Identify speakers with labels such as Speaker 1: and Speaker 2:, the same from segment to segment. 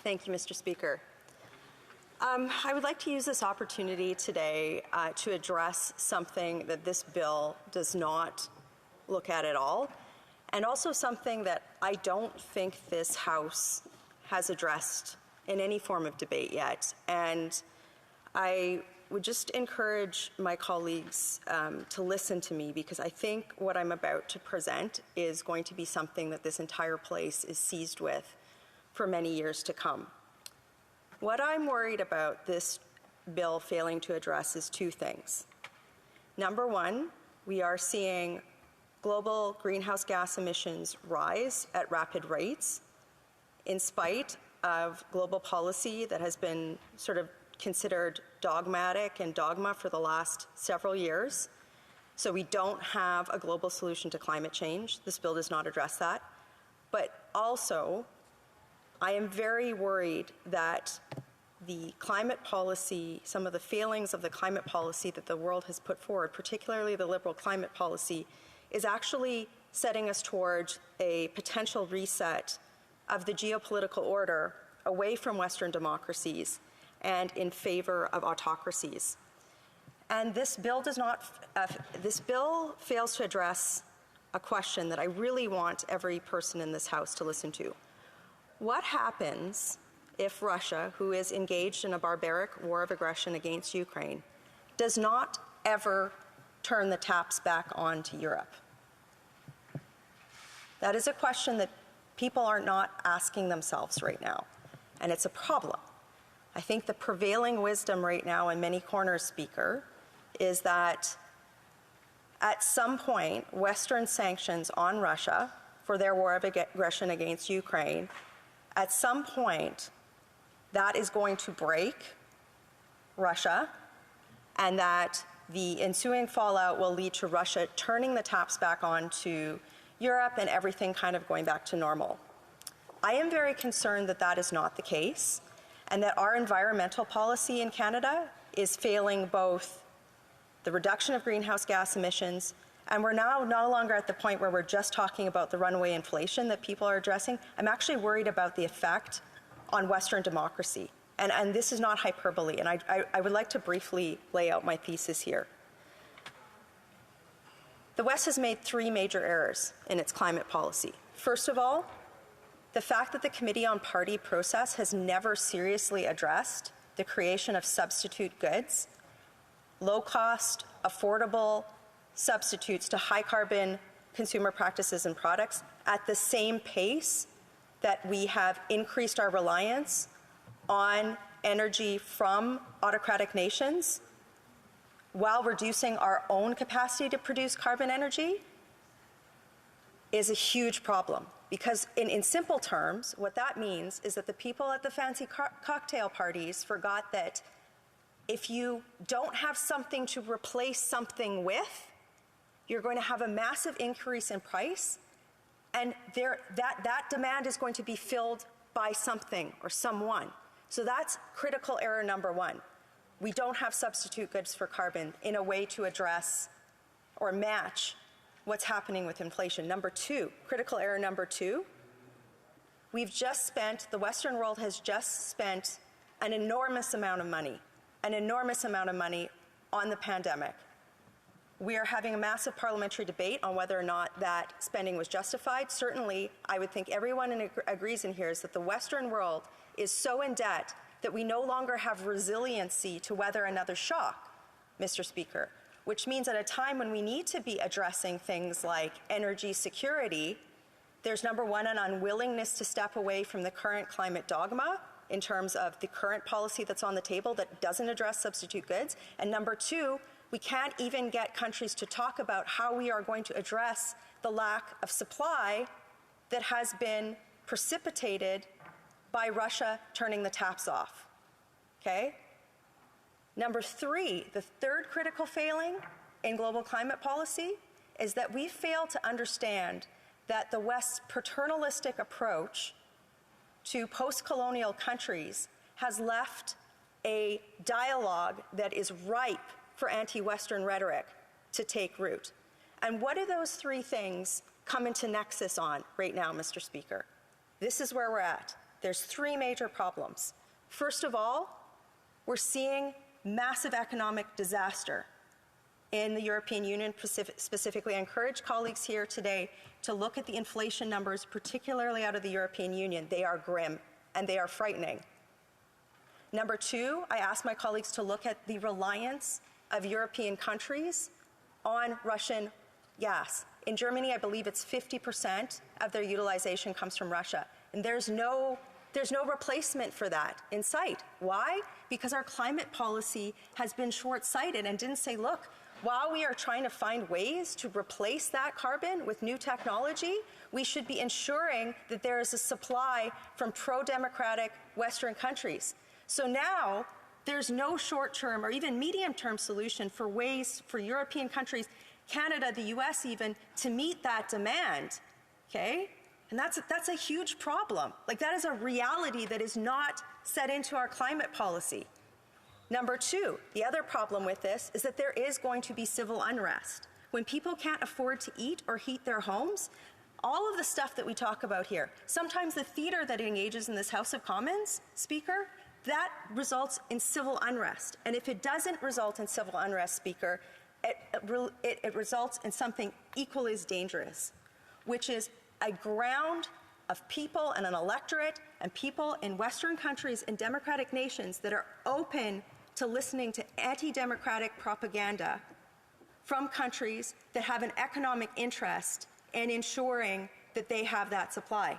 Speaker 1: Thank you, Mr. Speaker. I would like to use this opportunity today to address something that this bill does not look at all, and also something that I don't think this House has addressed in any form of debate yet. And I would just encourage my colleagues to listen to me, because I think what I'm about to present is going to be something that this entire place is seized with for many years to come. What I'm worried about this bill failing to address is two things. Number one, we are seeing global greenhouse gas emissions rise at rapid rates in spite of global policy that has been sort of considered dogmatic and dogma for the last several years. So we don't have a global solution to climate change. This bill does not address that. But also, I am very worried that the climate policy, some of the failings of the climate policy that the world has put forward, particularly the Liberal climate policy, is actually setting us towards a potential reset of the geopolitical order away from Western democracies and in favor of autocracies. And this bill fails to address a question that I really want every person in this House to listen to. What happens if Russia, who is engaged in a barbaric war of aggression against Ukraine, does not ever turn the taps back on to Europe? That is a question that people are not asking themselves right now, and it's a problem. I think the prevailing wisdom right now in many corners, Speaker, is that at some point, Western sanctions on Russia for their war of aggression against Ukraine, at some point, that is going to break Russia, and that the ensuing fallout will lead to Russia turning the taps back on to Europe and everything kind of going back to normal. I am very concerned that that is not the case, and that our environmental policy in Canada is failing both the reduction of greenhouse gas emissions, and we're now no longer at the point where we're just talking about the runaway inflation that people are addressing. I'm actually worried about the effect on Western democracy. And this is not hyperbole, and I would like to briefly lay out my thesis here. The West has made three major errors in its climate policy. First of all, the fact that the Committee on Party process has never seriously addressed the creation of substitute goods, low-cost, affordable substitutes to high-carbon consumer practices and products at the same pace that we have increased our reliance on energy from autocratic nations while reducing our own capacity to produce carbon energy is a huge problem. Because in simple terms, what that means is that the people at the fancy cocktail parties forgot that if you don't have something to replace something with, you're going to have a massive increase in price, and that demand is going to be filled by something or someone. So that's critical error number one. We don't have substitute goods for carbon in a way to address or match what's happening with inflation. Number two, critical error number two, the Western world has just spent an enormous amount of money on the pandemic. We are having a massive parliamentary debate on whether or not that spending was justified. Certainly, I would think everyone agrees in here is that the Western world is so in debt that we no longer have resiliency to weather another shock, Mr. Speaker, which means at a time when we need to be addressing things like energy security, there's number one, an unwillingness to step away from the current climate dogma in terms of the current policy that's on the table that doesn't address substitute goods. And number two, we can't even get countries to talk about how we are going to address the lack of supply that has been precipitated by Russia turning the taps off. Okay? Number three, the third critical failing in global climate policy is that we fail to understand that the West's paternalistic approach to post-colonial countries has left a dialogue that is ripe for anti-Western rhetoric to take root. And what do those three things come into nexus on right now, Mr. Speaker? This is where we're at. there's three major problems. First of all, we're seeing massive economic disaster in the European Union specifically. I encourage colleagues here today to look at the inflation numbers, particularly out of the European Union. They are grim and they are frightening. Number two, I ask my colleagues to look at the reliance of European countries on Russian gas. In Germany, I believe it's 50% of their utilization comes from Russia. And there's no replacement for that in sight. Why? Because our climate policy has been short-sighted and didn't say, look, while we are trying to find ways to replace that carbon with new technology, we should be ensuring that there is a supply from pro-democratic Western countries. So now, there's no short-term or even medium-term solution for ways for European countries, Canada, the US even, to meet that demand, okay? And that's a huge problem. Like, that is a reality that is not set into our climate policy. Number two, the other problem with this is that there is going to be civil unrest. When people can't afford to eat or heat their homes, all of the stuff that we talk about here, sometimes the theater that engages in this House of Commons, Speaker, that results in civil unrest. And if it doesn't result in civil unrest, Speaker, it results in something equally as dangerous, which is a ground of people and an electorate and people in Western countries and democratic nations that are open to listening to anti-democratic propaganda from countries that have an economic interest in ensuring that they have that supply.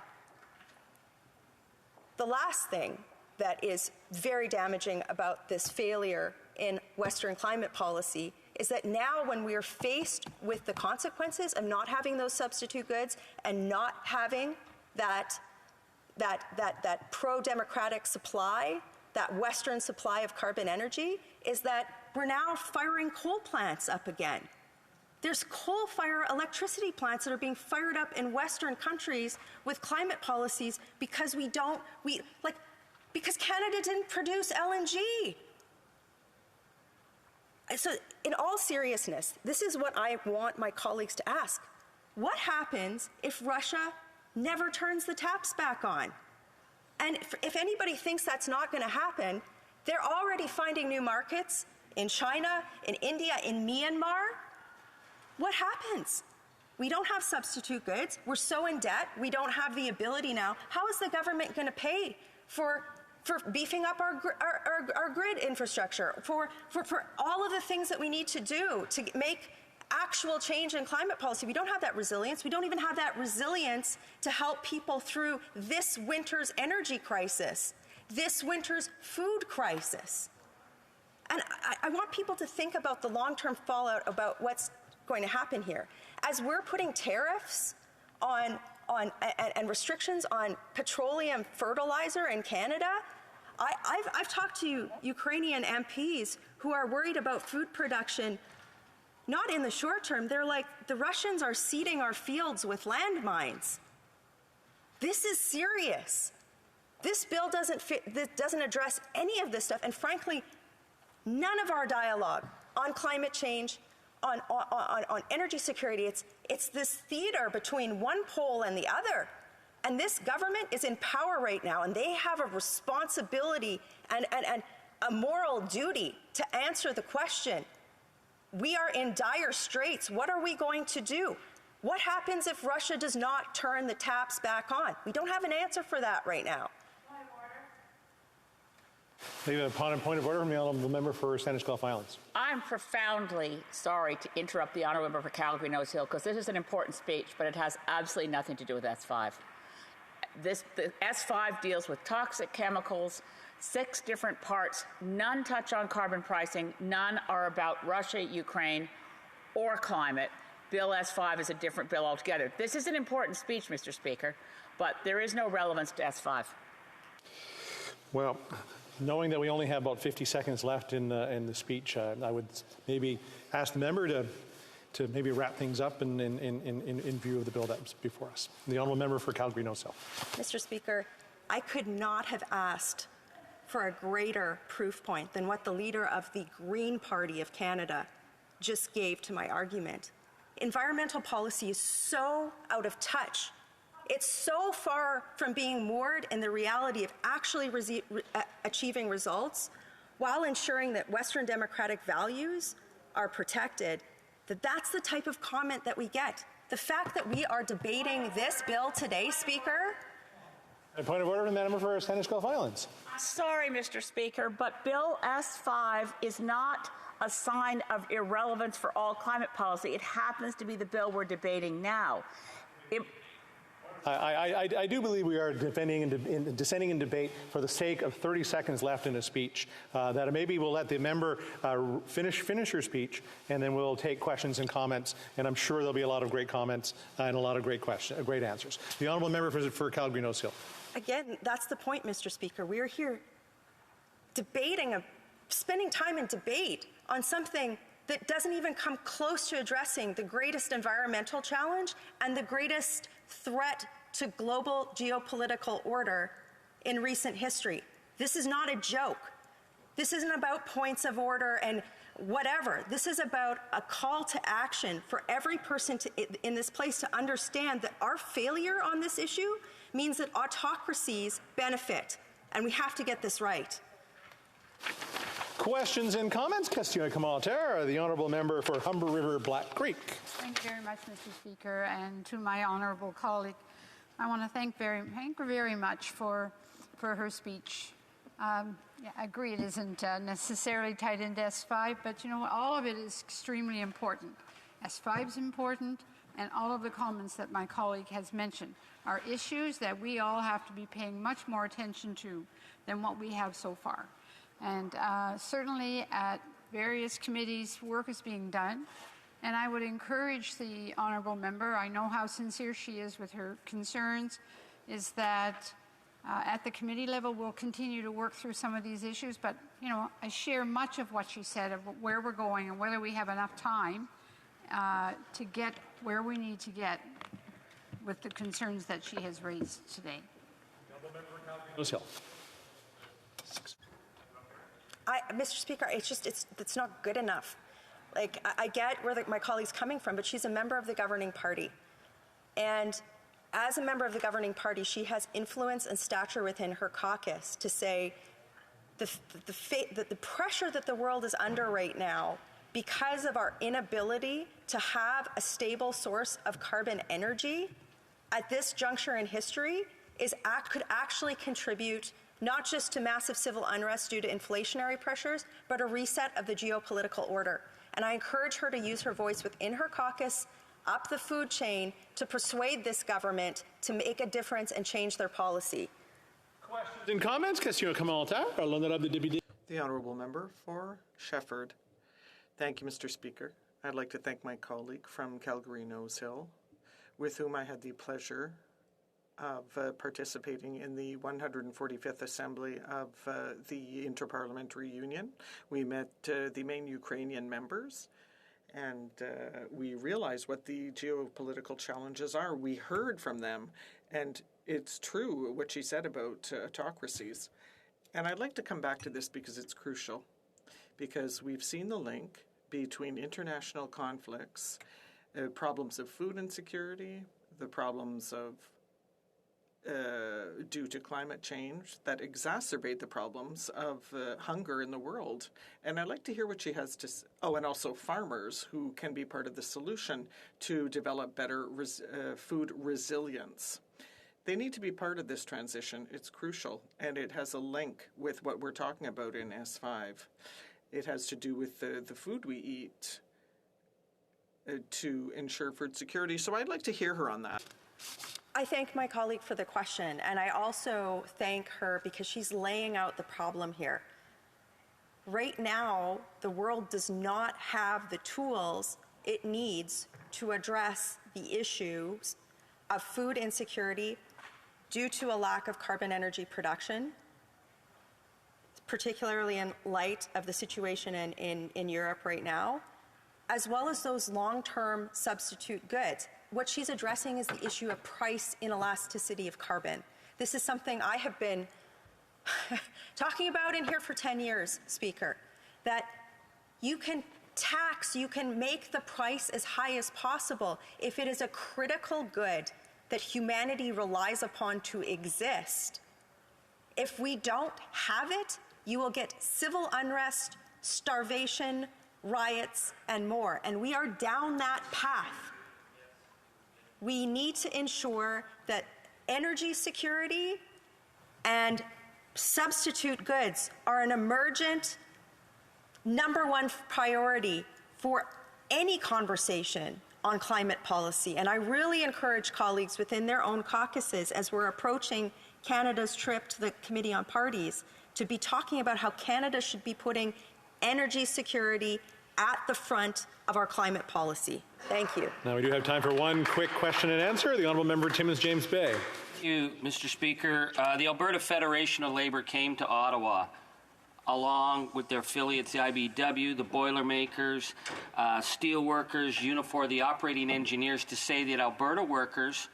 Speaker 1: The last thing that is very damaging about this failure in Western climate policy is that now when we are faced with the consequences of not having those substitute goods and not having that pro-democratic supply, that Western supply of carbon energy, is that we're now firing coal plants up again. There's coal-fired electricity plants that are being fired up in Western countries with climate policies because because Canada didn't produce LNG. So in all seriousness, this is what I want my colleagues to ask. What happens if Russia never turns the taps back on? And if anybody thinks that's not going to happen, they're already finding new markets in China, in India, in Myanmar. What happens? We don't have substitute goods. We're so in debt. We don't have the ability now. How is the government going to pay for beefing up our grid infrastructure, for all of the things that we need to do to make actual change in climate policy? We don't have that resilience. We don't even have that resilience to help people through this winter's energy crisis, this winter's food crisis. And I want people to think about the long-term fallout about what's going to happen here. As we're putting tariffs and restrictions on petroleum fertilizer in Canada, I've talked to Ukrainian MPs who are worried about food production, not in the short term. They're like, the Russians are seeding our fields with landmines. This is serious. This bill doesn't address any of this stuff, and frankly, none of our dialogue on climate change, on energy security, it's this theater between one pole and the other. And this government is in power right now, and they have a responsibility and a moral duty to answer the question. We are in dire straits. What are we going to do? What happens if Russia does not turn the taps back on? We don't have an answer for that right now.
Speaker 2: Upon a point of order from the honourable member for Sandwich Gulf Islands.
Speaker 3: I'm profoundly sorry to interrupt the honourable member for Calgary Nose Hill, because this is an important speech, but it has absolutely nothing to do with S5. The S5 deals with toxic chemicals, 6 different parts. None touch on carbon pricing. None are about Russia, Ukraine, or climate. Bill S5 is a different bill altogether. This is an important speech, Mr. Speaker, but there is no relevance to S5.
Speaker 2: Well, knowing that we only have about 50 seconds left in the speech, I would maybe ask the member to maybe wrap things up in view of the bill that's before us. The honourable member for Calgary Nose Hill.
Speaker 1: Mr. Speaker, I could not have asked for a greater proof point than what the leader of the Green Party of Canada just gave to my argument. Environmental policy is so out of touch It's so far from being moored in the reality of actually achieving results while ensuring that Western democratic values are protected, that's the type of comment that we get. The fact that we are debating this bill today, Speaker.
Speaker 2: A point of order from the member for Sandwich Gulf Islands.
Speaker 3: Sorry, Mr. Speaker, but Bill S5 is not a sign of irrelevance for all climate policy. It happens to be the bill we're debating now.
Speaker 2: I do believe we are descending in debate for the sake of 30 seconds left in a speech. That maybe we'll let the member finish her speech, and then we'll take questions and comments. And I'm sure there'll be a lot of great comments and a lot of great answers. The honourable member for Calgary Nose Hill.
Speaker 1: Again, that's the point, Mr. Speaker. We are here spending time in debate on something that doesn't even come close to addressing the greatest environmental challenge and the greatest threat to global geopolitical order in recent history. This is not a joke. This isn't about points of order and whatever. This is about a call to action for every person in this place to understand that our failure on this issue means that autocracies benefit, and we have to get this right.
Speaker 2: Questions and comments? Question commentaire. The honourable member for Humber River Black Creek.
Speaker 4: Thank you very much, Mr. Speaker, and to my honourable colleague, I want to thank her very much for her speech. I agree it isn't necessarily tied into S5, but you know all of it is extremely important. S5 is important, and all of the comments that my colleague has mentioned are issues that we all have to be paying much more attention to than what we have so far. And certainly at various committees, work is being done. And I would encourage the honourable member, I know how sincere she is with her concerns, is that at the committee level we'll continue to work through some of these issues. But, you know, I share much of what she said of where we're going and whether we have enough time to get where we need to get with the concerns that she has raised today.
Speaker 1: Mr. Speaker, it's not good enough. Like, I get where my colleague's coming from, but she's a member of the governing party. And as a member of the governing party, she has influence and stature within her caucus to say the pressure that the world is under right now because of our inability to have a stable source of carbon energy at this juncture in history could actually contribute not just to massive civil unrest due to inflationary pressures, but a reset of the geopolitical order. And I encourage her to use her voice within her caucus, up the food chain, to persuade this government to make a difference and change their policy.
Speaker 2: Questions and comments? Question commentaire. L'honorable député.
Speaker 5: The honourable member for Shefford. Thank you, Mr. Speaker. I'd like to thank my colleague from Calgary Nose Hill, with whom I had the pleasure of participating in the 145th Assembly of the Interparliamentary Union. We met the main Ukrainian members, and we realized what the geopolitical challenges are. We heard from them, and it's true what she said about autocracies. And I'd like to come back to this because it's crucial, because we've seen the link between international conflicts, problems of food insecurity, the problems of due to climate change that exacerbate the problems of hunger in the world. And I'd like to hear what she has to say. Oh, and also farmers who can be part of the solution to develop better food resilience. They need to be part of this transition. It's crucial, and it has a link with what we're talking about in S5. It has to do with the food we eat to ensure food security. So I'd like to hear her on that.
Speaker 1: I thank my colleague for the question, and I also thank her because she's laying out the problem here. Right now, the world does not have the tools it needs to address the issues of food insecurity due to a lack of carbon energy production, particularly in light of the situation in Europe right now, as well as those long-term substitute goods. What she's addressing is the issue of price inelasticity of carbon. This is something I have been talking about in here for 10 years, Speaker, that you can tax, you can make the price as high as possible if it is a critical good that humanity relies upon to exist, if we don't have it, you will get civil unrest, starvation, riots, and more. And we are down that path. We need to ensure that energy security and substitute goods are an emergent #1 priority for any conversation on climate policy. And I really encourage colleagues within their own caucuses, as we're approaching Canada's trip to the Committee on Parties, to be talking about how Canada should be putting energy security at the front of our climate policy. Thank you.
Speaker 2: Now we do have time for one quick question and answer. The Honourable Member Timmins James Bay.
Speaker 6: Thank you, Mr. Speaker. The Alberta Federation of Labour came to Ottawa along with their affiliates, the IBW, the Boilermakers, steel workers, Unifor, the operating engineers, to say that Alberta workers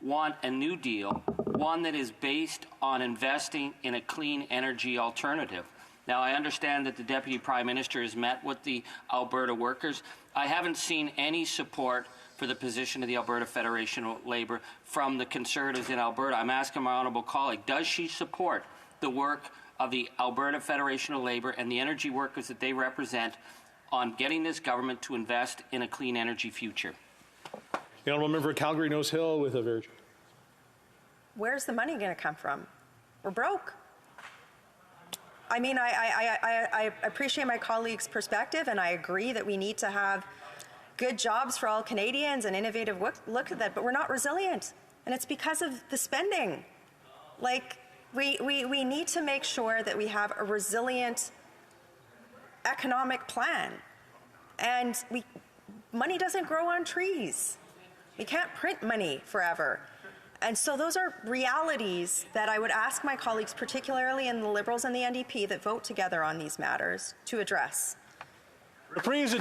Speaker 6: want a new deal, one that is based on investing in a clean energy alternative. Now, I understand that the Deputy Prime Minister has met with the Alberta workers. I haven't seen any support for the position of the Alberta Federation of Labour from the Conservatives in Alberta. I'm asking my honourable colleague, does she support the work of the Alberta Federation of Labour and the energy workers that they represent on getting this government to invest in a clean energy future?
Speaker 2: The Honourable Member for Calgary Nose Hill with a very...
Speaker 1: Where's the money going to come from? We're broke. I mean, I appreciate my colleague's perspective, and I agree that we need to have good jobs for all Canadians and innovative look at that, but we're not resilient. And it's because of the spending. Like, we need to make sure that we have a resilient economic plan. And money doesn't grow on trees. We can't print money forever. And so those are realities that I would ask my colleagues, particularly in the Liberals and the NDP that vote together on these matters, to address.
Speaker 2: Brings